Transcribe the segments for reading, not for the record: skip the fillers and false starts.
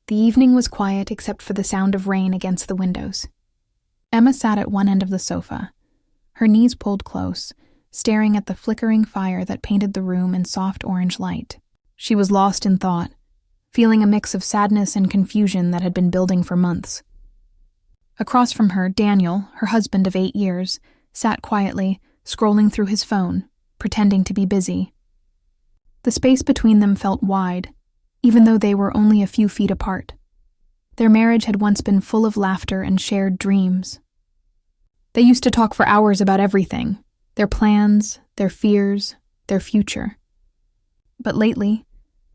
The evening was quiet except for the sound of rain against the windows. Emma sat at one end of the sofa, her knees pulled close, staring at the flickering fire that painted the room in soft orange light. She was lost in thought, feeling a mix of sadness and confusion that had been building for months. Across from her, Daniel, her husband of 8 years, sat quietly, scrolling through his phone, pretending to be busy. The space between them felt wide, even though they were only a few feet apart. Their marriage had once been full of laughter and shared dreams. They used to talk for hours about everything, their plans, their fears, their future. But lately,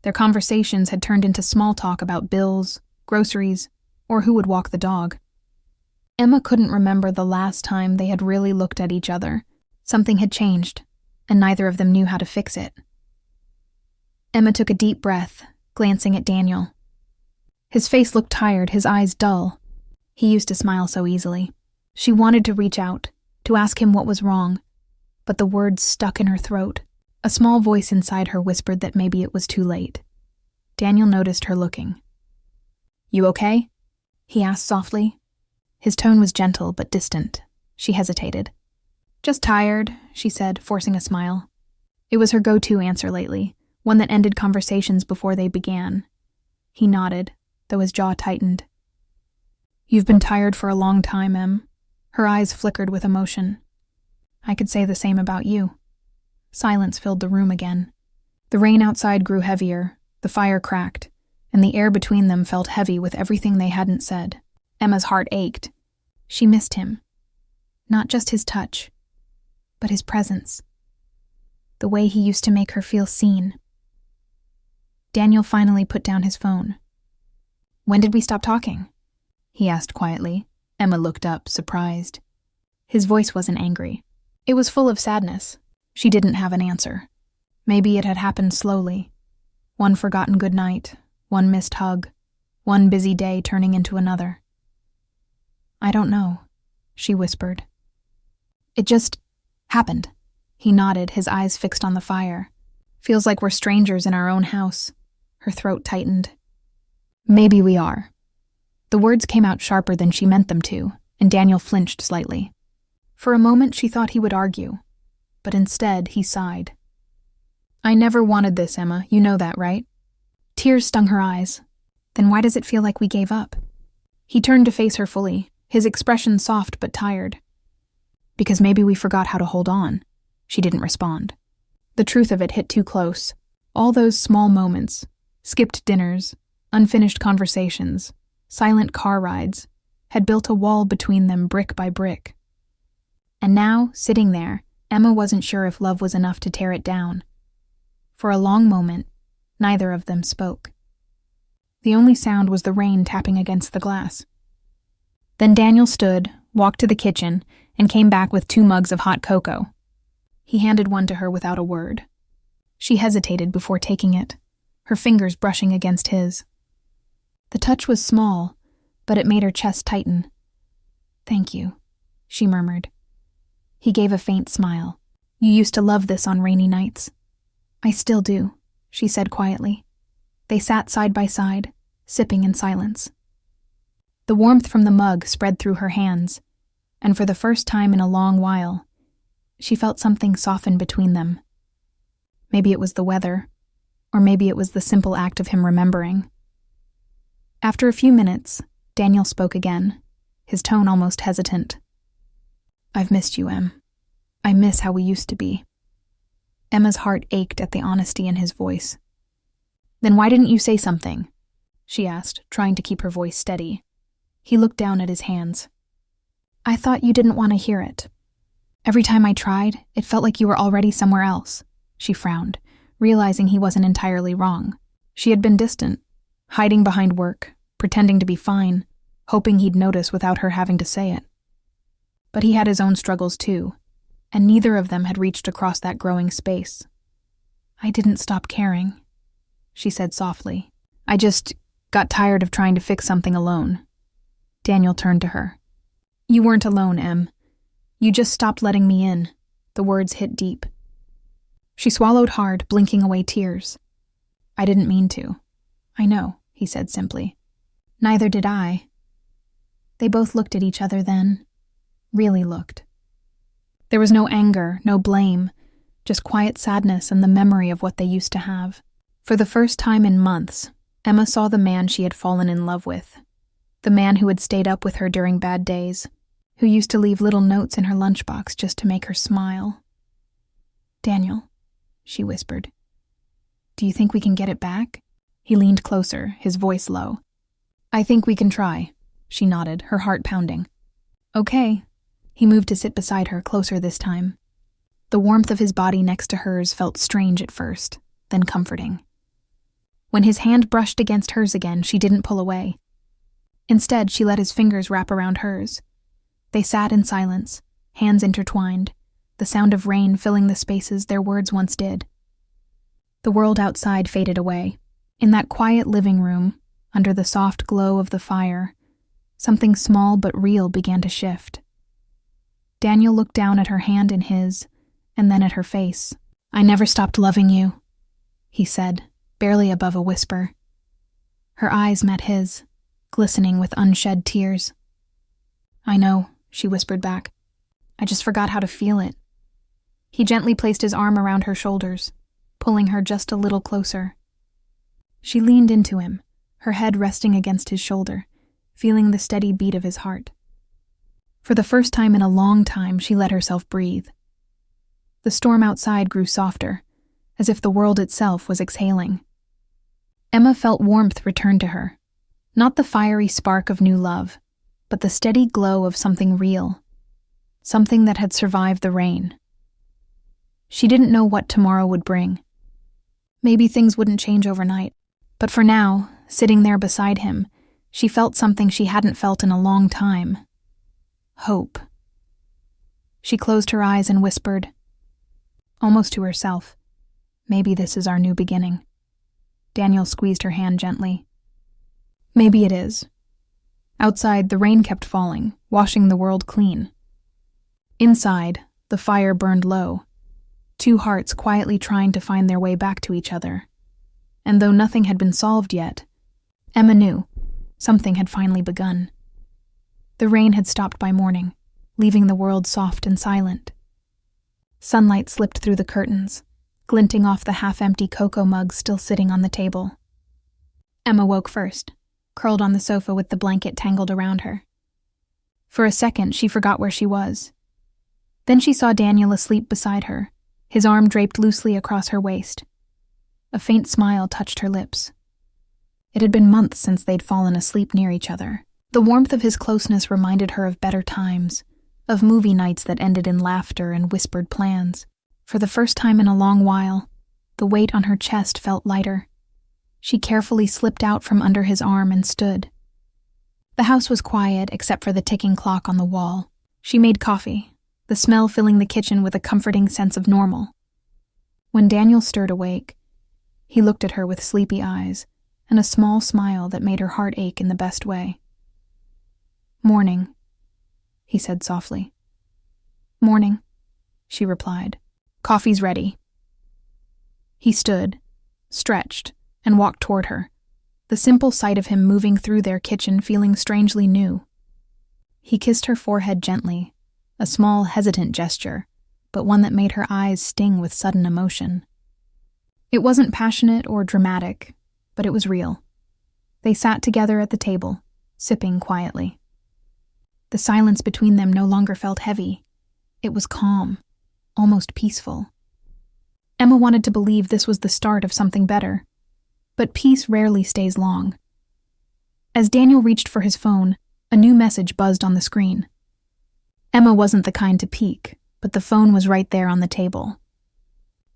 their conversations had turned into small talk about bills, groceries, or who would walk the dog. Emma couldn't remember the last time they had really looked at each other. Something had changed, and neither of them knew how to fix it. Emma took a deep breath, glancing at Daniel. His face looked tired, his eyes dull. He used to smile so easily. She wanted to reach out, to ask him what was wrong, but the words stuck in her throat. A small voice inside her whispered that maybe it was too late. Daniel noticed her looking. "You okay?" he asked softly. His tone was gentle but distant. She hesitated. "Just tired," she said, forcing a smile. It was her go-to answer lately, one that ended conversations before they began. He nodded, though his jaw tightened. "You've been tired for a long time, Em." Her eyes flickered with emotion. "I could say the same about you." Silence filled the room again. The rain outside grew heavier, the fire cracked, and the air between them felt heavy with everything they hadn't said. Emma's heart ached. She missed him. Not just his touch, but his presence. The way he used to make her feel seen. Daniel finally put down his phone. "When did we stop talking?" he asked quietly. Emma looked up, surprised. His voice wasn't angry. It was full of sadness. She didn't have an answer. Maybe it had happened slowly. One forgotten goodnight, one missed hug, one busy day turning into another. "I don't know," she whispered. "It just happened." He nodded, his eyes fixed on the fire. "Feels like we're strangers in our own house." Her throat tightened. "Maybe we are." The words came out sharper than she meant them to, and Daniel flinched slightly. For a moment she thought he would argue, but instead he sighed. "I never wanted this, Emma, you know that, right?" Tears stung her eyes. "Then why does it feel like we gave up?" He turned to face her fully, his expression soft but tired. "Because maybe we forgot how to hold on." She didn't respond. The truth of it hit too close. All those small moments, skipped dinners, unfinished conversations, silent car rides, had built a wall between them brick by brick. And now, sitting there, Emma wasn't sure if love was enough to tear it down. For a long moment, neither of them spoke. The only sound was the rain tapping against the glass. Then Daniel stood, walked to the kitchen, and came back with 2 mugs of hot cocoa. He handed one to her without a word. She hesitated before taking it, her fingers brushing against his. The touch was small, but it made her chest tighten. "Thank you," she murmured. He gave a faint smile. "You used to love this on rainy nights." "I still do," she said quietly. They sat side by side, sipping in silence. The warmth from the mug spread through her hands, and for the first time in a long while, she felt something soften between them. Maybe it was the weather, or maybe it was the simple act of him remembering. After a few minutes, Daniel spoke again, his tone almost hesitant. "I've missed you, Em. I miss how we used to be." Emma's heart ached at the honesty in his voice. "Then why didn't you say something?" she asked, trying to keep her voice steady. He looked down at his hands. "I thought you didn't want to hear it. Every time I tried, it felt like you were already somewhere else." She frowned, realizing he wasn't entirely wrong. She had been distant, hiding behind work, pretending to be fine, hoping he'd notice without her having to say it. But he had his own struggles too, and neither of them had reached across that growing space. "I didn't stop caring," she said softly. "I just got tired of trying to fix something alone." Daniel turned to her. "You weren't alone, Em. You just stopped letting me in." The words hit deep. She swallowed hard, blinking away tears. "I didn't mean to." "I know," he said simply. Neither did I. They both looked at each other then. Really looked. There was no anger, no blame, just quiet sadness and the memory of what they used to have. For the first time in months, Emma saw the man she had fallen in love with. The man who had stayed up with her during bad days, who used to leave little notes in her lunchbox just to make her smile. "Daniel," she whispered, "do you think we can get it back?" He leaned closer, his voice low. "I think we can try," she nodded, her heart pounding. "Okay." He moved to sit beside her, closer this time. The warmth of his body next to hers felt strange at first, then comforting. When his hand brushed against hers again, she didn't pull away. Instead, she let his fingers wrap around hers. They sat in silence, hands intertwined, the sound of rain filling the spaces their words once did. The world outside faded away. In that quiet living room, under the soft glow of the fire, something small but real began to shift. Daniel looked down at her hand in his, and then at her face. "I never stopped loving you," he said, barely above a whisper. Her eyes met his, glistening with unshed tears. "I know," she whispered back. "I just forgot how to feel it." He gently placed his arm around her shoulders, pulling her just a little closer. She leaned into him, her head resting against his shoulder, feeling the steady beat of his heart. For the first time in a long time, she let herself breathe. The storm outside grew softer, as if the world itself was exhaling. Emma felt warmth return to her, not the fiery spark of new love, but the steady glow of something real, something that had survived the rain. She didn't know what tomorrow would bring. Maybe things wouldn't change overnight, but for now, sitting there beside him, she felt something she hadn't felt in a long time. Hope. She closed her eyes and whispered, almost to herself, "Maybe this is our new beginning." Daniel squeezed her hand gently. "Maybe it is." Outside, the rain kept falling, washing the world clean. Inside, the fire burned low, two hearts quietly trying to find their way back to each other. And though nothing had been solved yet, Emma knew something had finally begun. The rain had stopped by morning, leaving the world soft and silent. Sunlight slipped through the curtains, glinting off the half-empty cocoa mugs still sitting on the table. Emma woke first, curled on the sofa with the blanket tangled around her. For a second, she forgot where she was. Then she saw Daniel asleep beside her, his arm draped loosely across her waist. A faint smile touched her lips. It had been months since they'd fallen asleep near each other. The warmth of his closeness reminded her of better times, of movie nights that ended in laughter and whispered plans. For the first time in a long while, the weight on her chest felt lighter. She carefully slipped out from under his arm and stood. The house was quiet except for the ticking clock on the wall. She made coffee, the smell filling the kitchen with a comforting sense of normal. When Daniel stirred awake, he looked at her with sleepy eyes and a small smile that made her heart ache in the best way. "Morning," he said softly. "Morning," she replied. "Coffee's ready." He stood, stretched, and walked toward her, the simple sight of him moving through their kitchen feeling strangely new. He kissed her forehead gently, a small, hesitant gesture, but one that made her eyes sting with sudden emotion. It wasn't passionate or dramatic, but it was real. They sat together at the table, sipping quietly. The silence between them no longer felt heavy. It was calm, almost peaceful. Emma wanted to believe this was the start of something better, but peace rarely stays long. As Daniel reached for his phone, a new message buzzed on the screen. Emma wasn't the kind to peek, but the phone was right there on the table.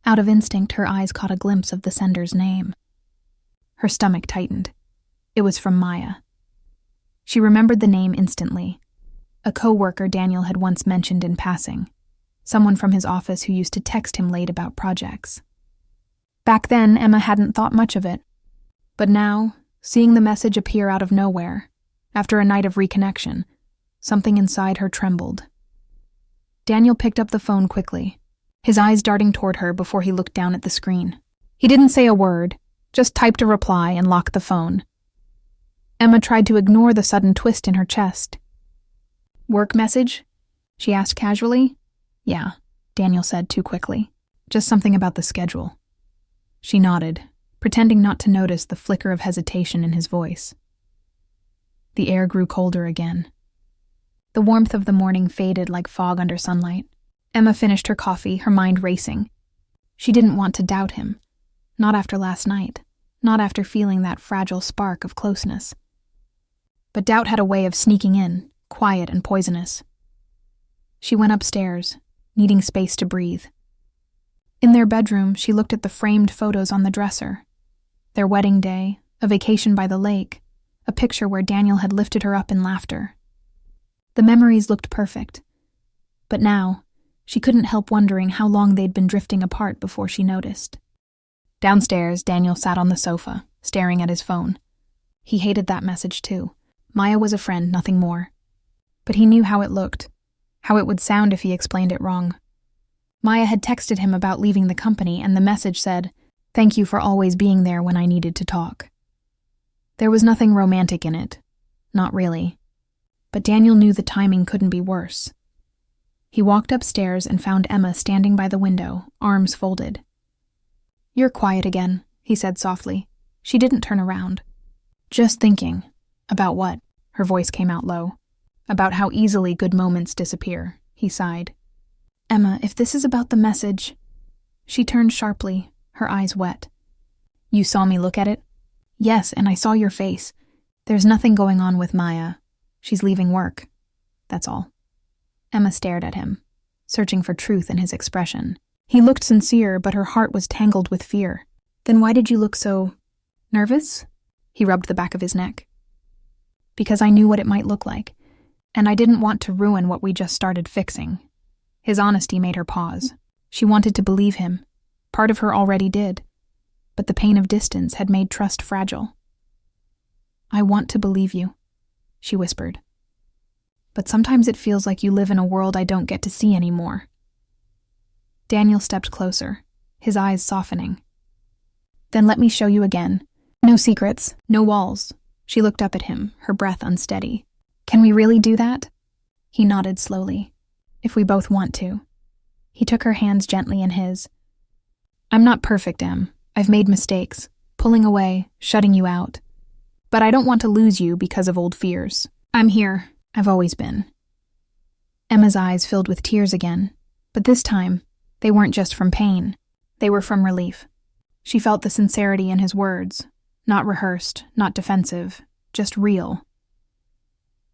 Out of instinct, her eyes caught a glimpse of the sender's name. Her stomach tightened. It was from Maya. She remembered the name instantly. A co-worker Daniel had once mentioned in passing. Someone from his office who used to text him late about projects. Back then, Emma hadn't thought much of it. But now, seeing the message appear out of nowhere, after a night of reconnection, something inside her trembled. Daniel picked up the phone quickly, his eyes darting toward her before he looked down at the screen. He didn't say a word, just typed a reply and locked the phone. Emma tried to ignore the sudden twist in her chest. "Work message?" she asked casually. "Yeah," Daniel said too quickly. "Just something about the schedule." She nodded, pretending not to notice the flicker of hesitation in his voice. The air grew colder again. The warmth of the morning faded like fog under sunlight. Emma finished her coffee, her mind racing. She didn't want to doubt him. Not after last night. Not after feeling that fragile spark of closeness. But doubt had a way of sneaking in, quiet and poisonous. She went upstairs, needing space to breathe. In their bedroom, she looked at the framed photos on the dresser. Their wedding day, a vacation by the lake, a picture where Daniel had lifted her up in laughter. The memories looked perfect. But now, she couldn't help wondering how long they'd been drifting apart before she noticed. Downstairs, Daniel sat on the sofa, staring at his phone. He hated that message too. Maya was a friend, nothing more. But he knew how it looked, how it would sound if he explained it wrong. Maya had texted him about leaving the company, and the message said, "Thank you for always being there when I needed to talk." There was nothing romantic in it. Not really. But Daniel knew the timing couldn't be worse. He walked upstairs and found Emma standing by the window, arms folded. "You're quiet again," he said softly. She didn't turn around. "Just thinking." "About what?" Her voice came out low. "About how easily good moments disappear," he sighed. "Emma, if this is about the message..." She turned sharply, her eyes wet. "You saw me look at it?" "Yes, and I saw your face. There's nothing going on with Maya. She's leaving work. That's all." Emma stared at him, searching for truth in his expression. He looked sincere, but her heart was tangled with fear. "Then why did you look so... nervous?" He rubbed the back of his neck. "Because I knew what it might look like, and I didn't want to ruin what we just started fixing." His honesty made her pause. She wanted to believe him. Part of her already did. But the pain of distance had made trust fragile. "I want to believe you," she whispered. "But sometimes it feels like you live in a world I don't get to see anymore." Daniel stepped closer, his eyes softening. "Then let me show you again. No secrets, no walls." She looked up at him, her breath unsteady. "Can we really do that?" He nodded slowly. "If we both want to." He took her hands gently in his. "I'm not perfect, Em. I've made mistakes, pulling away, shutting you out. But I don't want to lose you because of old fears. I'm here. I've always been." Emma's eyes filled with tears again, but this time, they weren't just from pain. They were from relief. She felt the sincerity in his words, not rehearsed, not defensive, just real.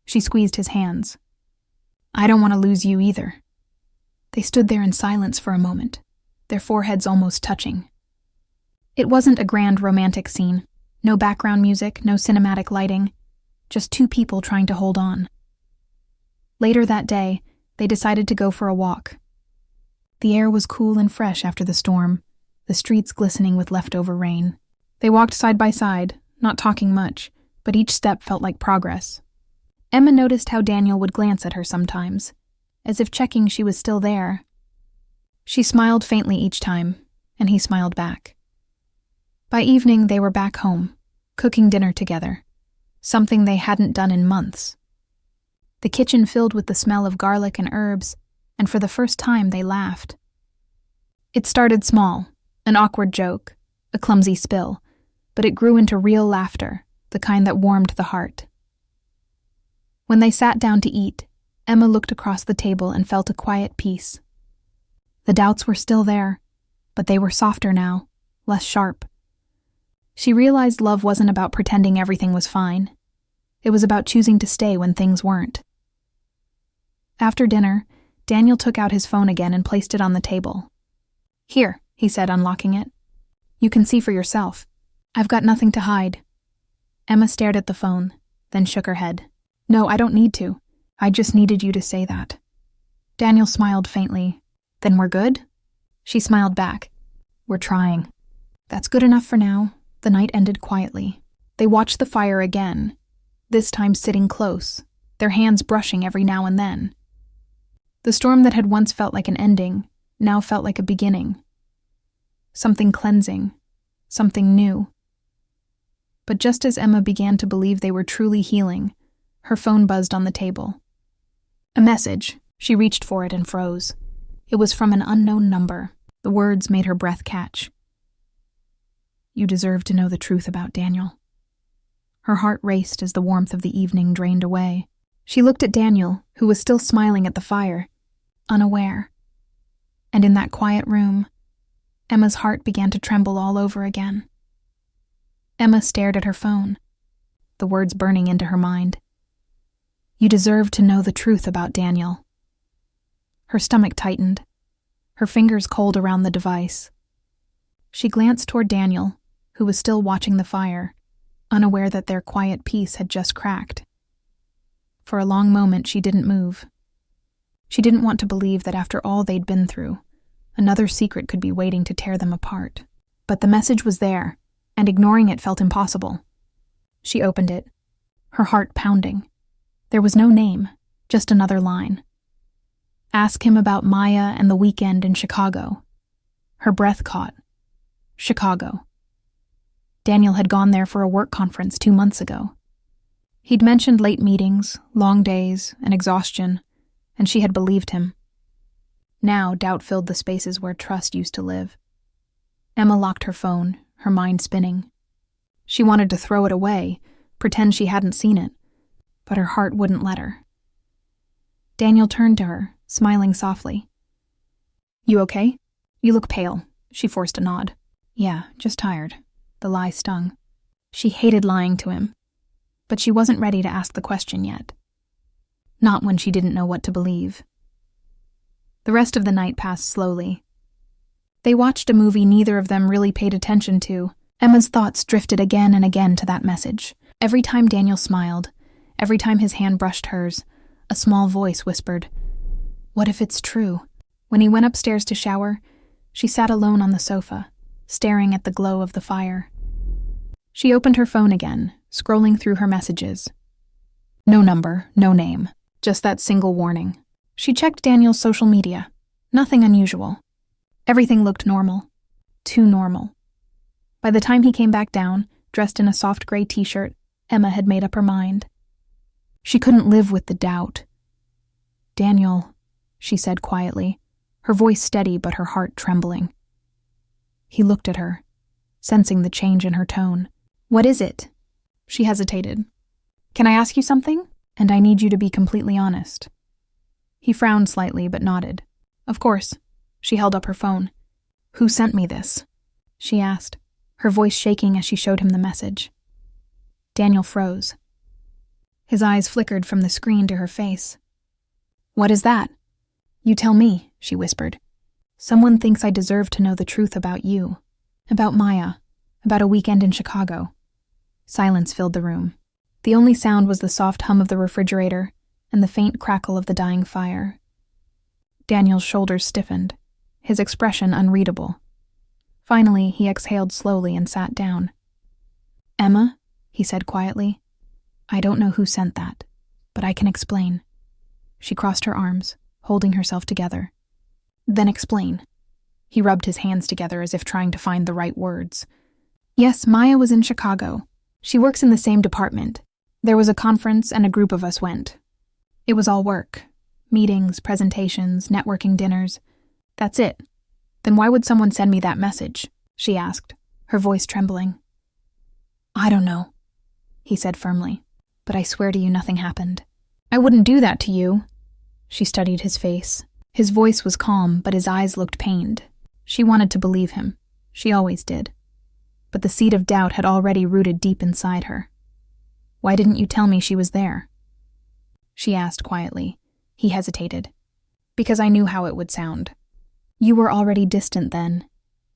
She squeezed his hands. "I don't want to lose you either." They stood there in silence for a moment, their foreheads almost touching. It wasn't a grand romantic scene. No background music, no cinematic lighting. Just two people trying to hold on. Later that day, they decided to go for a walk. The air was cool and fresh after the storm, the streets glistening with leftover rain. They walked side by side, not talking much, but each step felt like progress. Emma noticed how Daniel would glance at her sometimes, as if checking she was still there. She smiled faintly each time, and he smiled back. By evening, they were back home, cooking dinner together, something they hadn't done in months. The kitchen filled with the smell of garlic and herbs, and for the first time they laughed. It started small, an awkward joke, a clumsy spill, but it grew into real laughter, the kind that warmed the heart. When they sat down to eat, Emma looked across the table and felt a quiet peace. The doubts were still there, but they were softer now, less sharp. She realized love wasn't about pretending everything was fine. It was about choosing to stay when things weren't. After dinner, Daniel took out his phone again and placed it on the table. "Here," he said, unlocking it. "You can see for yourself. I've got nothing to hide." Emma stared at the phone, then shook her head. "No, I don't need to. I just needed you to say that." Daniel smiled faintly. "Then we're good?" She smiled back. "We're trying." "That's good enough for now." The night ended quietly. They watched the fire again, this time sitting close, their hands brushing every now and then. The storm that had once felt like an ending now felt like a beginning. Something cleansing, something new. But just as Emma began to believe they were truly healing, her phone buzzed on the table. A message. She reached for it and froze. It was from an unknown number. The words made her breath catch. "You deserve to know the truth about Daniel." Her heart raced as the warmth of the evening drained away. She looked at Daniel, who was still smiling at the fire, unaware. And in that quiet room, Emma's heart began to tremble all over again. Emma stared at her phone, the words burning into her mind. "You deserve to know the truth about Daniel." Her stomach tightened, her fingers cold around the device. She glanced toward Daniel, who was still watching the fire, unaware that their quiet peace had just cracked. For a long moment, she didn't move. She didn't want to believe that after all they'd been through, another secret could be waiting to tear them apart. But the message was there, and ignoring it felt impossible. She opened it, her heart pounding. There was no name, just another line. Ask him about Maya and the weekend in Chicago. Her breath caught. Chicago. Daniel had gone there for a work conference 2 months ago. He'd mentioned late meetings, long days, and exhaustion, and she had believed him. Now doubt filled the spaces where trust used to live. Emma locked her phone, her mind spinning. She wanted to throw it away, pretend she hadn't seen it, but her heart wouldn't let her. Daniel turned to her, smiling softly. "You okay? You look pale." She forced a nod. "Yeah, just tired." The lie stung. She hated lying to him, but she wasn't ready to ask the question yet. Not when she didn't know what to believe. The rest of the night passed slowly. They watched a movie neither of them really paid attention to. Emma's thoughts drifted again and again to that message. Every time Daniel smiled, every time his hand brushed hers, a small voice whispered, "What if it's true?" When he went upstairs to shower, she sat alone on the sofa, staring at the glow of the fire. She opened her phone again, scrolling through her messages. No number, no name, just that single warning. She checked Daniel's social media. Nothing unusual. Everything looked normal. Too normal. By the time he came back down, dressed in a soft gray t-shirt, Emma had made up her mind. She couldn't live with the doubt. "Daniel," she said quietly, her voice steady but her heart trembling. He looked at her, sensing the change in her tone. "What is it?" She hesitated. "Can I ask you something? And I need you to be completely honest." He frowned slightly but nodded. "Of course." She held up her phone. "Who sent me this?" she asked, her voice shaking as she showed him the message. Daniel froze. His eyes flickered from the screen to her face. "What is that?" "You tell me," she whispered. "Someone thinks I deserve to know the truth about you. About Maya. About a weekend in Chicago." Silence filled the room. The only sound was the soft hum of the refrigerator and the faint crackle of the dying fire. Daniel's shoulders stiffened, his expression unreadable. Finally, he exhaled slowly and sat down. "Emma," he said quietly, "I don't know who sent that, but I can explain." She crossed her arms, holding herself together. "Then explain." He rubbed his hands together as if trying to find the right words. "Yes, Maya was in Chicago. She works in the same department. There was a conference and a group of us went. It was all work. Meetings, presentations, networking dinners. That's it. Then why would someone send me that message?" she asked, her voice trembling. "I don't know," he said firmly, "but I swear to you nothing happened." "I wouldn't do that to you." She studied his face. His voice was calm, but his eyes looked pained. She wanted to believe him. She always did. But the seed of doubt had already rooted deep inside her. "Why didn't you tell me she was there?" she asked quietly. He hesitated. "Because I knew how it would sound. You were already distant then,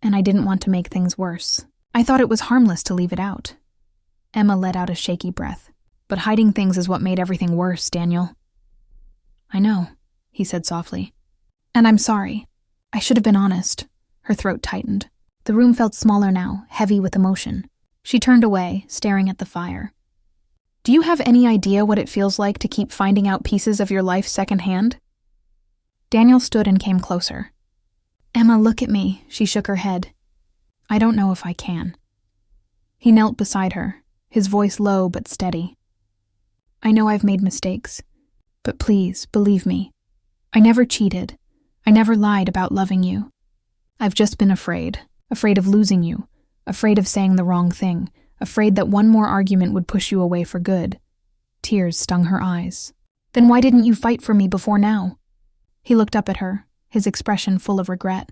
and I didn't want to make things worse. I thought it was harmless to leave it out." Emma let out a shaky breath. "But hiding things is what made everything worse, Daniel." "I know," he said softly. "And I'm sorry. I should have been honest." Her throat tightened. The room felt smaller now, heavy with emotion. She turned away, staring at the fire. "Do you have any idea what it feels like to keep finding out pieces of your life secondhand?" Daniel stood and came closer. "Emma, look at me," she shook her head. "I don't know if I can." He knelt beside her, his voice low but steady. "I know I've made mistakes, but please, believe me. I never cheated. I never lied about loving you. I've just been afraid of losing you, afraid of saying the wrong thing, afraid that one more argument would push you away for good." Tears stung her eyes. "Then why didn't you fight for me before now?" He looked up at her, his expression full of regret.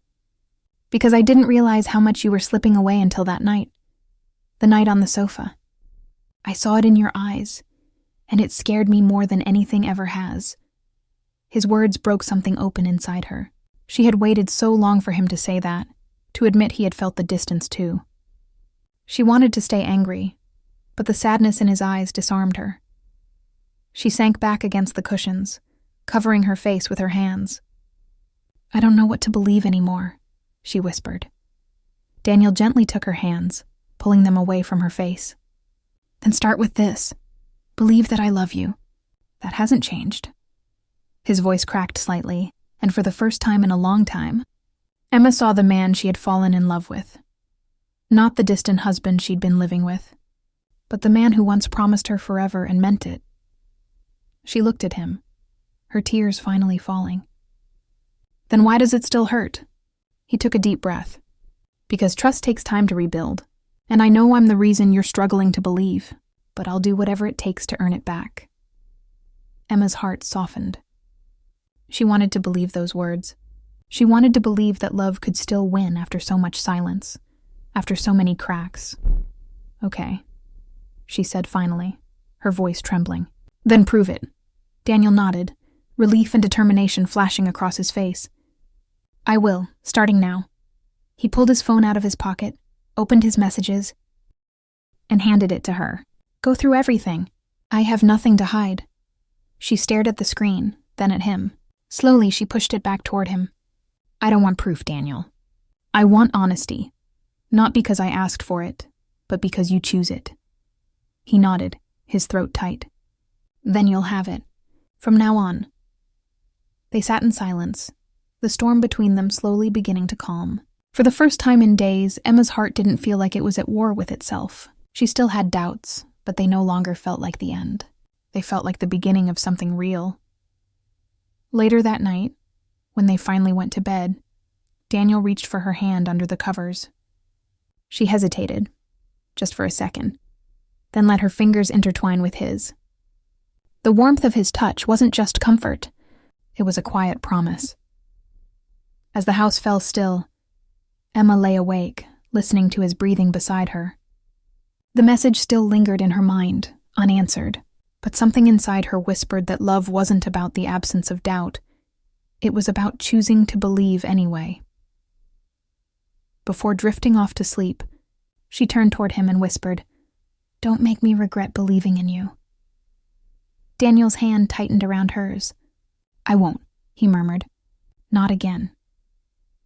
"Because I didn't realize how much you were slipping away until that night. The night on the sofa. I saw it in your eyes, and it scared me more than anything ever has." His words broke something open inside her. She had waited so long for him to say that, to admit he had felt the distance too. She wanted to stay angry, but the sadness in his eyes disarmed her. She sank back against the cushions, covering her face with her hands. "I don't know what to believe anymore," she whispered. Daniel gently took her hands, pulling them away from her face. "Then start with this. Believe that I love you. That hasn't changed." His voice cracked slightly, and for the first time in a long time, Emma saw the man she had fallen in love with. Not the distant husband she'd been living with, but the man who once promised her forever and meant it. She looked at him, her tears finally falling. "Then why does it still hurt?" He took a deep breath. "Because trust takes time to rebuild, and I know I'm the reason you're struggling to believe, but I'll do whatever it takes to earn it back." Emma's heart softened. She wanted to believe those words. She wanted to believe that love could still win after so much silence, after so many cracks. "Okay," she said finally, her voice trembling. "Then prove it." Daniel nodded, relief and determination flashing across his face. "I will, starting now." He pulled his phone out of his pocket, opened his messages, and handed it to her. "Go through everything. I have nothing to hide." She stared at the screen, then at him. Slowly, she pushed it back toward him. "I don't want proof, Daniel. I want honesty. Not because I asked for it, but because you choose it." He nodded, his throat tight. "Then you'll have it. From now on." They sat in silence, the storm between them slowly beginning to calm. For the first time in days, Emma's heart didn't feel like it was at war with itself. She still had doubts, but they no longer felt like the end. They felt like the beginning of something real. Later that night, when they finally went to bed, Daniel reached for her hand under the covers. She hesitated, just for a second, then let her fingers intertwine with his. The warmth of his touch wasn't just comfort, it was a quiet promise. As the house fell still, Emma lay awake, listening to his breathing beside her. The message still lingered in her mind, unanswered, but something inside her whispered that love wasn't about the absence of doubt. It was about choosing to believe anyway. Before drifting off to sleep, she turned toward him and whispered, "Don't make me regret believing in you." Daniel's hand tightened around hers. "I won't," he murmured. "Not again."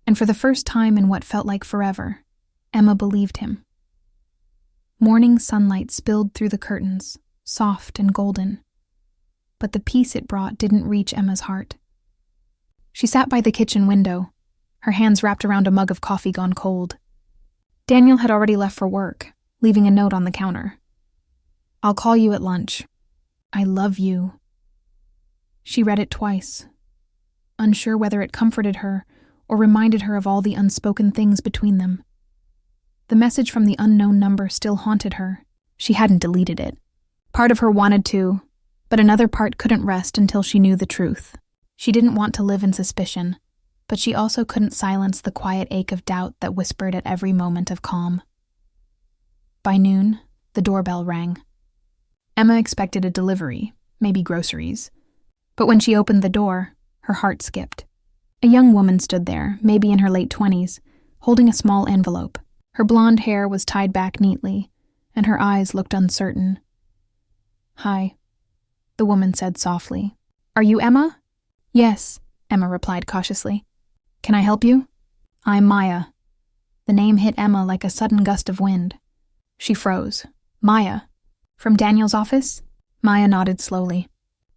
And for the first time in what felt like forever, Emma believed him. Morning sunlight spilled through the curtains, soft and golden. But the peace it brought didn't reach Emma's heart. She sat by the kitchen window, her hands wrapped around a mug of coffee gone cold. Daniel had already left for work, leaving a note on the counter. "I'll call you at lunch. I love you." She read it twice, unsure whether it comforted her or reminded her of all the unspoken things between them. The message from the unknown number still haunted her. She hadn't deleted it. Part of her wanted to, but another part couldn't rest until she knew the truth. She didn't want to live in suspicion, but she also couldn't silence the quiet ache of doubt that whispered at every moment of calm. By noon, the doorbell rang. Emma expected a delivery, maybe groceries. But when she opened the door, her heart skipped. A young woman stood there, maybe in her late 20s, holding a small envelope. Her blonde hair was tied back neatly, and her eyes looked uncertain. "Hi," the woman said softly. "Are you Emma?" "Yes," Emma replied cautiously. "Can I help you?" "I'm Maya." The name hit Emma like a sudden gust of wind. She froze. "Maya? From Daniel's office?" Maya nodded slowly.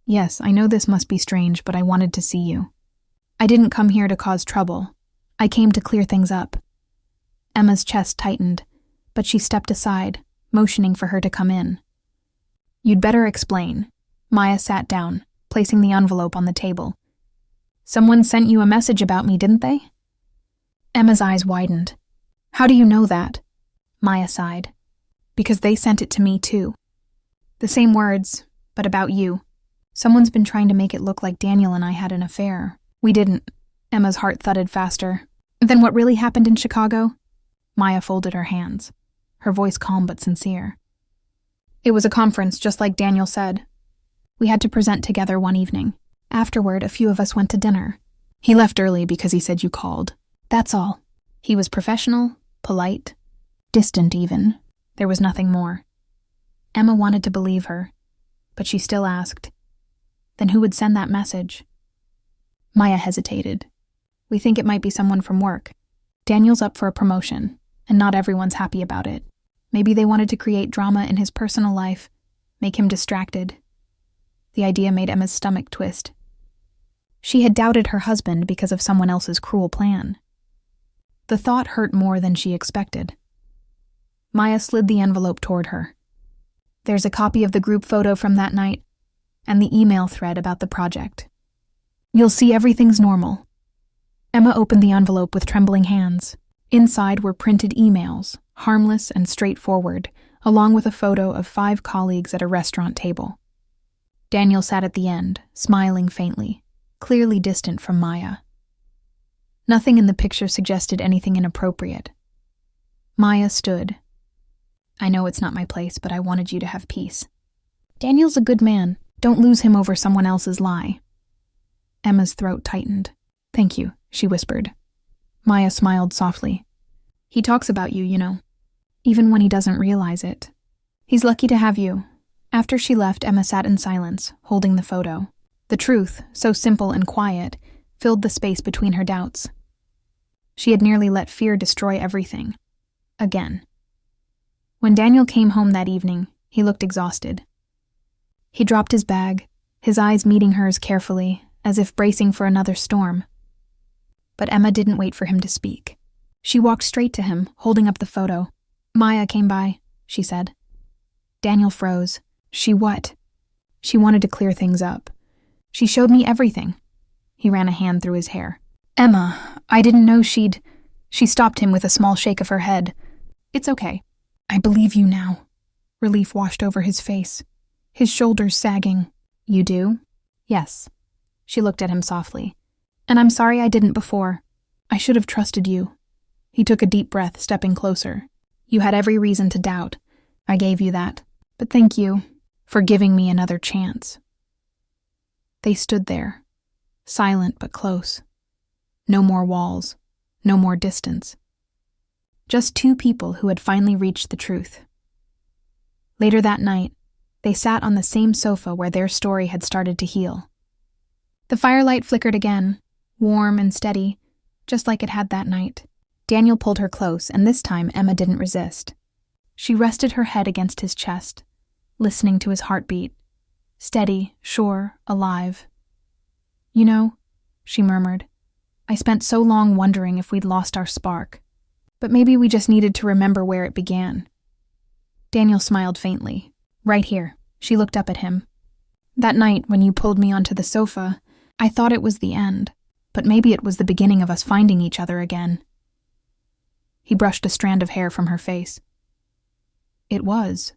"Yes, I know this must be strange, but I wanted to see you. I didn't come here to cause trouble. I came to clear things up." Emma's chest tightened, but she stepped aside, motioning for her to come in. "You'd better explain." Maya sat down, placing the envelope on the table. "Someone sent you a message about me, didn't they?" Emma's eyes widened. "How do you know that?" Maya sighed. "Because they sent it to me too. The same words, but about you. Someone's been trying to make it look like Daniel and I had an affair. We didn't." Emma's heart thudded faster. "Then what really happened in Chicago?" Maya folded her hands, her voice calm but sincere. "It was a conference, just like Daniel said. We had to present together one evening. Afterward, a few of us went to dinner. He left early because he said you called. That's all. He was professional, polite, distant even. There was nothing more." Emma wanted to believe her, but she still asked, "Then who would send that message?" Maya hesitated. "We think it might be someone from work. Daniel's up for a promotion, and not everyone's happy about it. Maybe they wanted to create drama in his personal life, make him distracted." The idea made Emma's stomach twist. She had doubted her husband because of someone else's cruel plan. The thought hurt more than she expected. Maya slid the envelope toward her. "There's a copy of the group photo from that night, and the email thread about the project. You'll see everything's normal." Emma opened the envelope with trembling hands. Inside were printed emails, harmless and straightforward, along with a photo of 5 colleagues at a restaurant table. Daniel sat at the end, smiling faintly, clearly distant from Maya. Nothing in the picture suggested anything inappropriate. Maya stood. "I know it's not my place, but I wanted you to have peace. Daniel's a good man. Don't lose him over someone else's lie." Emma's throat tightened. "Thank you," she whispered. Maya smiled softly. "He talks about you, you know, even when he doesn't realize it. He's lucky to have you." After she left, Emma sat in silence, holding the photo. The truth, so simple and quiet, filled the space between her doubts. She had nearly let fear destroy everything. Again. When Daniel came home that evening, he looked exhausted. He dropped his bag, his eyes meeting hers carefully, as if bracing for another storm. But Emma didn't wait for him to speak. She walked straight to him, holding up the photo. "Maya came by," she said. Daniel froze. "She what?" "She wanted to clear things up. She showed me everything." He ran a hand through his hair. "Emma, I didn't know she'd—" She stopped him with a small shake of her head. "It's okay. I believe you now." Relief washed over his face, his shoulders sagging. "You do?" "Yes." She looked at him softly. "And I'm sorry I didn't before. I should have trusted you." He took a deep breath, stepping closer. "You had every reason to doubt. I gave you that. But thank you for giving me another chance." They stood there, silent but close. No more walls, no more distance. Just 2 people who had finally reached the truth. Later that night, they sat on the same sofa where their story had started to heal. The firelight flickered again, warm and steady, just like it had that night. Daniel pulled her close, and this time Emma didn't resist. She rested her head against his chest, listening to his heartbeat. Steady, sure, alive. "You know," she murmured, "I spent so long wondering if we'd lost our spark. But maybe we just needed to remember where it began." Daniel smiled faintly. "Right here." She looked up at him. "That night when you pulled me onto the sofa, I thought it was the end, but maybe it was the beginning of us finding each other again." He brushed a strand of hair from her face. "It was.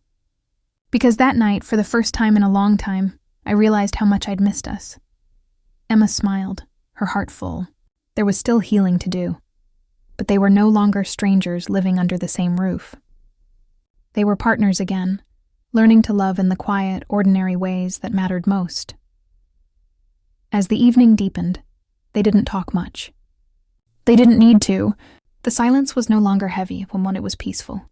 Because that night, for the first time in a long time, I realized how much I'd missed us." Emma smiled, her heart full. There was still healing to do. But they were no longer strangers living under the same roof. They were partners again, learning to love in the quiet, ordinary ways that mattered most. As the evening deepened, they didn't talk much. They didn't need to. The silence was no longer heavy when it was peaceful.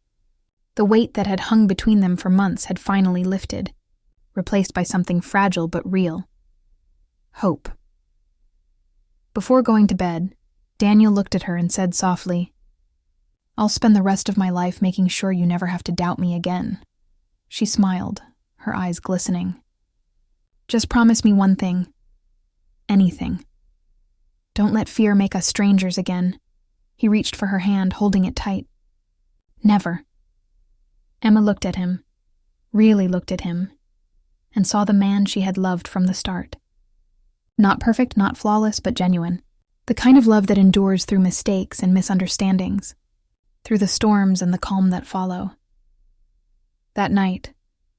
The weight that had hung between them for months had finally lifted, replaced by something fragile but real. Hope. Before going to bed, Daniel looked at her and said softly, "I'll spend the rest of my life making sure you never have to doubt me again." She smiled, her eyes glistening. "Just promise me one thing. Anything. Don't let fear make us strangers again." He reached for her hand, holding it tight. "Never." Emma looked at him, really looked at him, and saw the man she had loved from the start. Not perfect, not flawless, but genuine. The kind of love that endures through mistakes and misunderstandings, through the storms and the calm that follow. That night,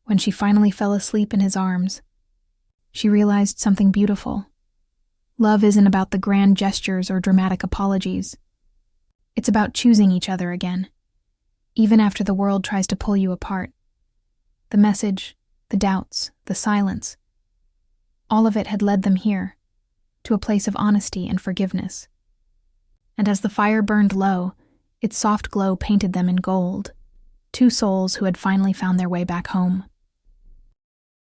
when she finally fell asleep in his arms, she realized something beautiful. Love isn't about the grand gestures or dramatic apologies. It's about choosing each other again, even after the world tries to pull you apart. The message, the doubts, the silence, all of it had led them here, to a place of honesty and forgiveness. And as the fire burned low, its soft glow painted them in gold, two souls who had finally found their way back home.